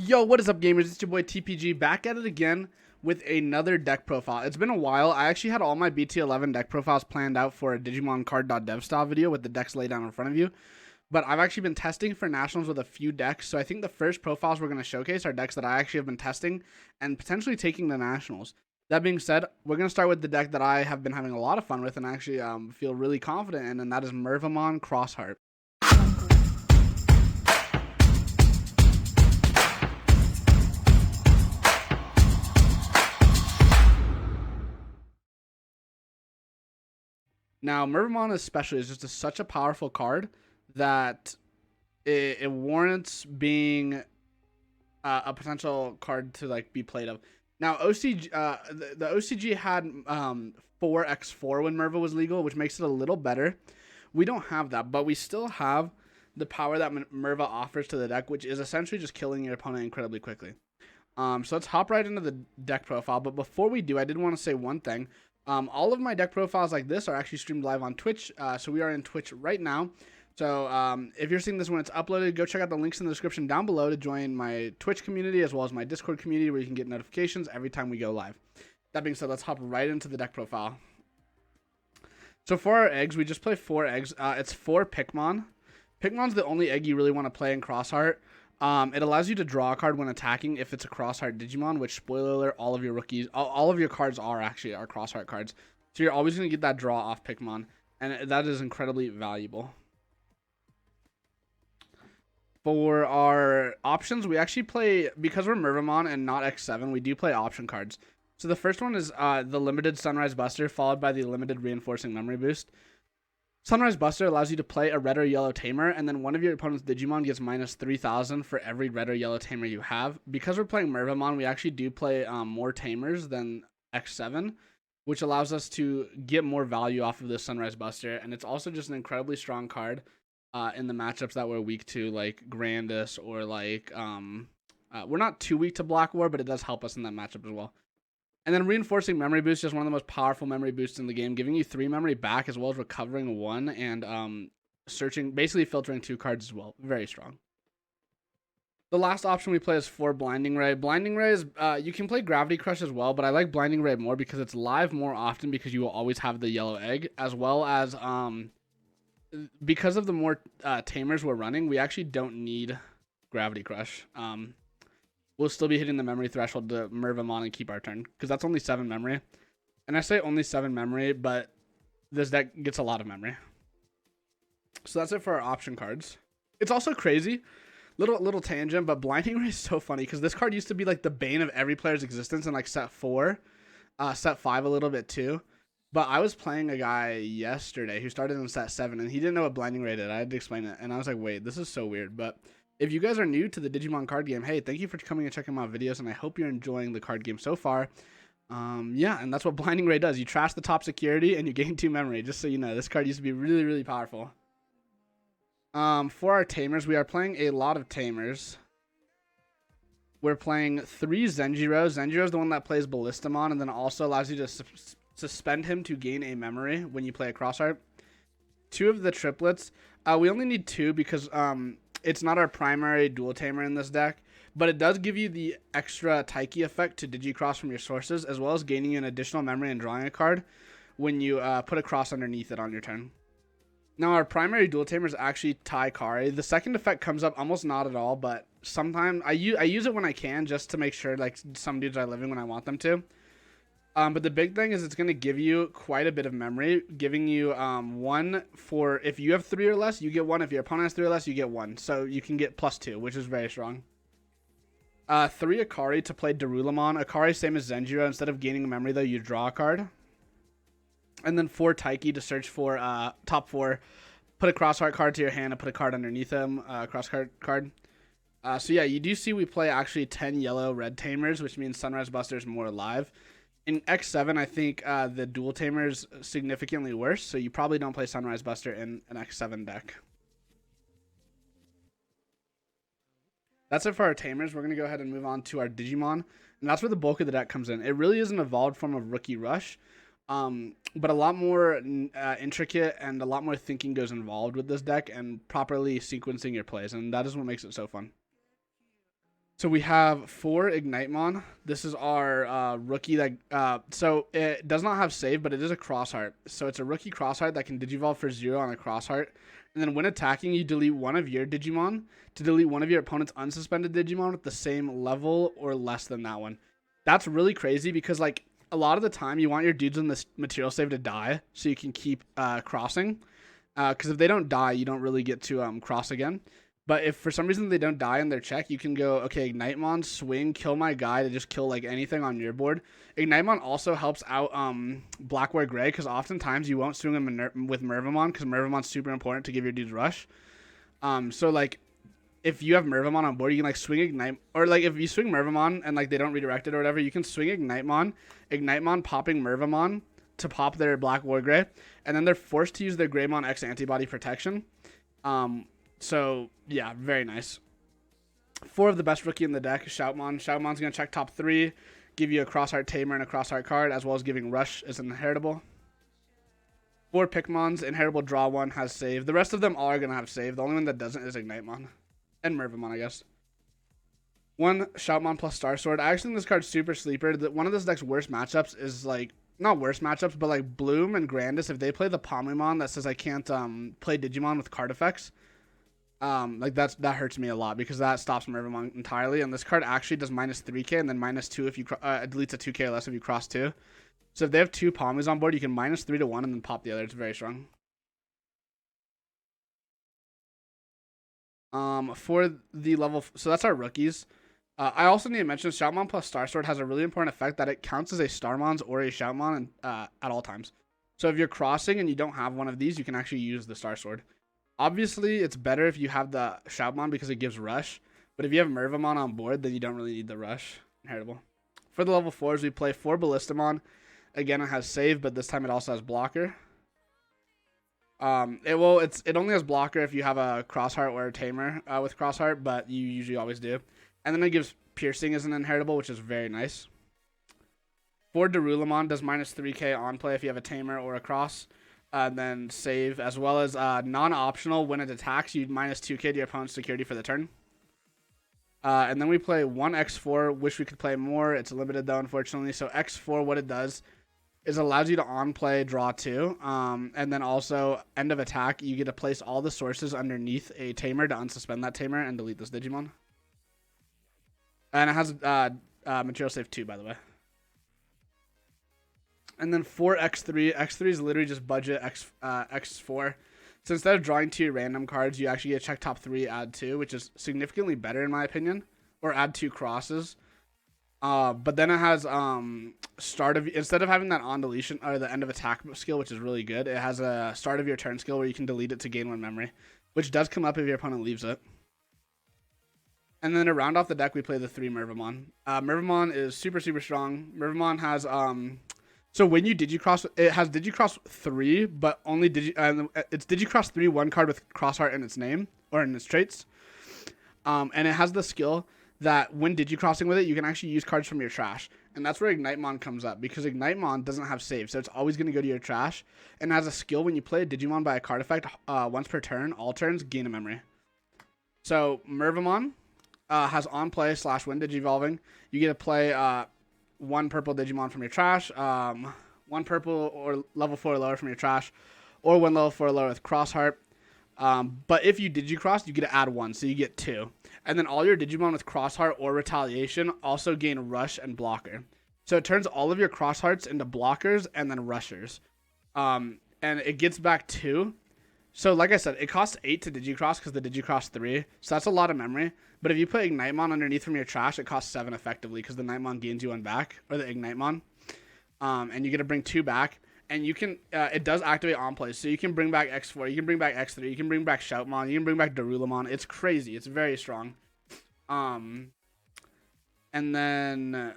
Yo, what is up, gamers? It's your boy TPG back at it again with another deck profile. It's been a while. I actually had all my BT11 deck profiles planned out for a Digimon card.dev style video with the decks laid down in front of you. But I've actually been testing for nationals with a few decks. So I think the first profiles we're going to showcase are decks that I actually have been testing and potentially taking to nationals. That being said, we're going to start with the deck that I have been having a lot of fun with and actually feel really confident in, and that is Mervamon Crossheart. Now, Mervamon especially is just such a powerful card that it warrants being a potential card to like be played of. Now, the OCG had 4x4 when Merva was legal, which makes it a little better. We don't have that, but we still have the power that Merva offers to the deck, which is essentially just killing your opponent incredibly quickly. So let's hop right into the deck profile. But before we do, I did want to say one thing. All of my deck profiles like this are actually streamed live on Twitch. So we are in Twitch right now. So if you're seeing this when it's uploaded, go check out the links in the description down below to join my Twitch community as well as my Discord community where you can get notifications every time we go live. That being said, let's hop right into the deck profile. So for our eggs, we just play 4 eggs. It's 4 Pikmon. Pikmon's the only egg you really want to play in Crossheart. It allows you to draw a card when attacking if it's a Crossheart Digimon, which, spoiler alert, all of your rookies, all of your cards are actually Crossheart cards. So you're always going to get that draw off Pikmon, and that is incredibly valuable. For our options, we actually play, because we're Mervamon and not X7, we do play option cards. So the first one is the limited Sunrise Buster, followed by the limited Reinforcing Memory Boost. Sunrise Buster allows you to play a red or yellow tamer, and then one of your opponent's Digimon gets minus 3,000 for every red or yellow tamer you have. Because we're playing Mervamon, we actually do play more tamers than X7, which allows us to get more value off of this Sunrise Buster, and it's also just an incredibly strong card in the matchups that we're weak to, like Grandis or like we're not too weak to Black War, but it does help us in that matchup as well. And then Reinforcing Memory Boost is one of the most powerful memory boosts in the game, giving you 3 memory back as well as recovering 1 and searching, basically filtering 2 cards as well. Very strong. The last option we play is 4 Blinding Ray. Blinding Ray is, you can play Gravity Crush as well, but I like Blinding Ray more because it's live more often because you will always have the yellow egg, as well as because of the more tamers we're running, we actually don't need Gravity Crush. We'll still be hitting the memory threshold to Mervamon and keep our turn, because that's only 7 memory. And I say only 7 memory, but this deck gets a lot of memory. So that's it for our option cards. It's also crazy, little tangent, but Blinding Ray is so funny, because this card used to be like the bane of every player's existence in like set 4, set 5 a little bit too. But I was playing a guy yesterday who started in set 7, and he didn't know what Blinding Ray did. I had to explain it, and I was like, wait, this is so weird. But if you guys are new to the Digimon card game, hey, thank you for coming and checking my videos, and I hope you're enjoying the card game so far. Yeah, and that's what Blinding Ray does. You trash the top security, and you gain 2 memory, just so you know. This card used to be really, really powerful. For our tamers, we are playing a lot of tamers. We're playing 3 Zenjiro. Zenjiro is the one that plays Ballistamon, and then also allows you to suspend him to gain a memory when you play a Crossheart. 2 of the triplets. We only need 2 because it's not our primary dual tamer in this deck, but it does give you the extra Taiki effect to Digicross from your sources, as well as gaining an additional memory and drawing a card when you put a cross underneath it on your turn. Now, our primary dual tamer is actually Taikari. The second effect comes up almost not at all, but sometimes I use it when I can, just to make sure like some dudes are living when I want them to. But the big thing is it's going to give you quite a bit of memory, giving you 1 for if you have 3 or less, you get 1. If your opponent has 3 or less, you get 1. So you can get +2, which is very strong. 3 Akari to play Darulamon. Akari, same as Zenjiro. Instead of gaining a memory, though, you draw a card. And then 4 Taiki to search for top 4. Put a Crossheart card to your hand and put a card underneath them, Crossheart card. So yeah, you do see we play actually 10 yellow red tamers, which means Sunrise Buster is more alive. In X7, I think the dual tamer is significantly worse, so you probably don't play Sunrise Buster in an X7 deck. That's it for our tamers. We're going to go ahead and move on to our Digimon, and that's where the bulk of the deck comes in. It really is an evolved form of Rookie Rush, but a lot more intricate and a lot more thinking goes involved with this deck and properly sequencing your plays, and that is what makes it so fun. So we have 4 Ignitemon. This is our rookie that so it does not have save, but it is a crossheart. So it's a rookie crossheart that can Digivolve for 0 on a crossheart. And then when attacking, you delete one of your Digimon to delete one of your opponent's unsuspended Digimon with the same level or less than that one. That's really crazy because like a lot of the time you want your dudes in this material save to die so you can keep crossing. Because if they don't die, you don't really get to cross again. But if for some reason they don't die in their check, you can go, okay, Ignitemon, swing, kill my guy to just kill like anything on your board. Ignitemon also helps out Black War Gray because oftentimes you won't swing him with Mervamon because Mervamon's super important to give your dudes rush. So like if you have Mervamon on board, you can like swing Ignite, or like if you swing Mervamon and like they don't redirect it or whatever, you can swing Ignitemon popping Mervamon to pop their Black War Gray, and then they're forced to use their Greymon X antibody protection. So, yeah, very nice. 4 of the best rookie in the deck, Shoutmon. Shoutmon's going to check top 3, give you a Crossheart Tamer and a Crossheart card, as well as giving Rush as an inheritable. 4 Pikmons, inheritable draw 1, has save. The rest of them all are going to have save. The only one that doesn't is Ignitemon. And Mervamon, I guess. 1 Shoutmon plus Star Sword. I actually think this card's super sleeper. One of this deck's worst matchups is, like, not worst matchups, but, like, Bloom and Grandis, if they play the Pomimon that says I can't play Digimon with card effects, like that hurts me a lot because that stops Mervamon entirely. And this card actually does minus 3k and then minus 2 if you deletes a 2k or less if you cross 2. So if they have 2 Pommies on board, you can minus 3 to 1 and then pop the other. It's very strong. For the level, so that's our rookies. I also need to mention Shoutmon plus Star Sword has a really important effect that it counts as a Starmons or a Shoutmon at all times. So if you're crossing and you don't have one of these, you can actually use the Star Sword. Obviously, it's better if you have the Shoutmon because it gives Rush. But if you have Mervamon on board, then you don't really need the Rush. Inheritable. For the level 4s, we play 4 Ballistamon. Again, it has save, but this time it also has blocker. It only has blocker if you have a Crossheart or a Tamer with Crossheart, but you usually always do. And then it gives Piercing as an inheritable, which is very nice. 4 Darulamon does minus 3k on play if you have a Tamer or a Cross. Then save, as well as non-optional when it attacks, you minus 2k to your opponent's security for the turn. And then we play 1 X4. Wish we could play more. It's limited though, unfortunately. So X4, what it does is allows you to on play draw 2. And then also end of attack, you get to place all the sources underneath a Tamer to unsuspend that Tamer and delete this Digimon. And it has material save 2, by the way. And then 4 X3. X3 is literally just budget X4. So instead of drawing 2 random cards, you actually get to check top 3, add 2, which is significantly better in my opinion. Or add 2 crosses. But then it has instead of having that on deletion or the end of attack skill, which is really good, it has a start of your turn skill where you can delete it to gain 1 memory, which does come up if your opponent leaves it. And then to round off the deck, we play the 3 Mervamon. Mervamon is super, super strong. Mervamon has so when you Digicross, it has Digicross 3, but only it's Digicross 3 1 card with Crossheart in its name or in its traits. And it has the skill that when Digicrossing with it, you can actually use cards from your trash. And that's where Ignitemon comes up because Ignitemon doesn't have save, so it's always going to go to your trash. And it has a skill when you play a Digimon by a card effect once per turn, all turns, gain a memory. So Mervamon has on play / when Digivolving. You get to play 1 purple Digimon from your trash, 1 purple or level 4 or lower from your trash, or 1 level 4 or lower with Crossheart. But if you Digicross, you get to add 1, so you get 2. And then all your Digimon with Crossheart or Retaliation also gain Rush and Blocker. So it turns all of your Crosshearts into blockers and then rushers. And it gets back 2. So like I said, it costs 8 to Digicross because the Digicross 3. So that's a lot of memory. But if you put Ignitemon underneath from your trash, it costs 7 effectively because the Ignitemon gains you 1 back, or the Ignitemon. And you get to bring 2 back. And you can, it does activate on play. So you can bring back X4, you can bring back X3, you can bring back Shoutmon, you can bring back Darulamon. It's crazy. It's very strong. And then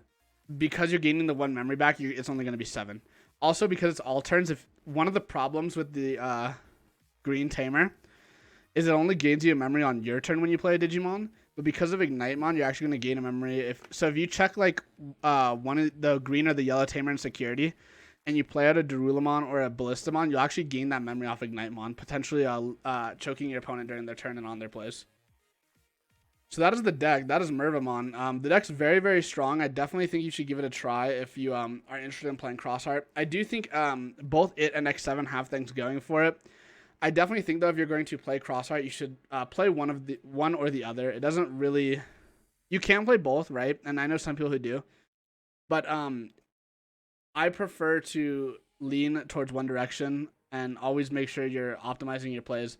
because you're gaining the 1 memory back, it's only going to be 7. Also, because it's all turns, if one of the problems with the Green Tamer is it only gains you a memory on your turn when you play a Digimon. But because of Ignitemon, you're actually going to gain a memory. If you check like one of the green or the yellow Tamer in security, and you play out a Darulamon or a Ballistamon, you'll actually gain that memory off Ignitemon, potentially choking your opponent during their turn and on their plays. So that is the deck. That is Mervamon. The deck's very, very strong. I definitely think you should give it a try if you are interested in playing Crossheart. I do think both it and X7 have things going for it. I definitely think though if you're going to play Crossheart, you should play one or the other. It doesn't really. You can play both, right? And I know some people who do, but I prefer to lean towards one direction and always make sure you're optimizing your plays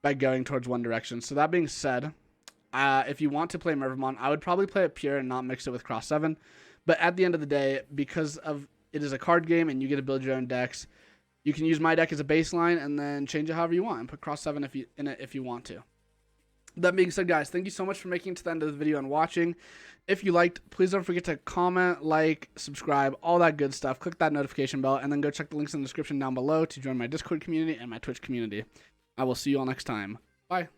by going towards one direction. So that being said, if you want to play Mervamon, I would probably play it pure and not mix it with Cross 7. But at the end of the day, because of it is a card game and you get to build your own decks, you can use my deck as a baseline and then change it however you want and put Cross 7 if you want to. That being said, guys, thank you so much for making it to the end of the video and watching. If you liked, please don't forget to comment, like, subscribe, all that good stuff. Click that notification bell, and then go check the links in the description down below to join my Discord community and my Twitch community. I will see you all next time. Bye.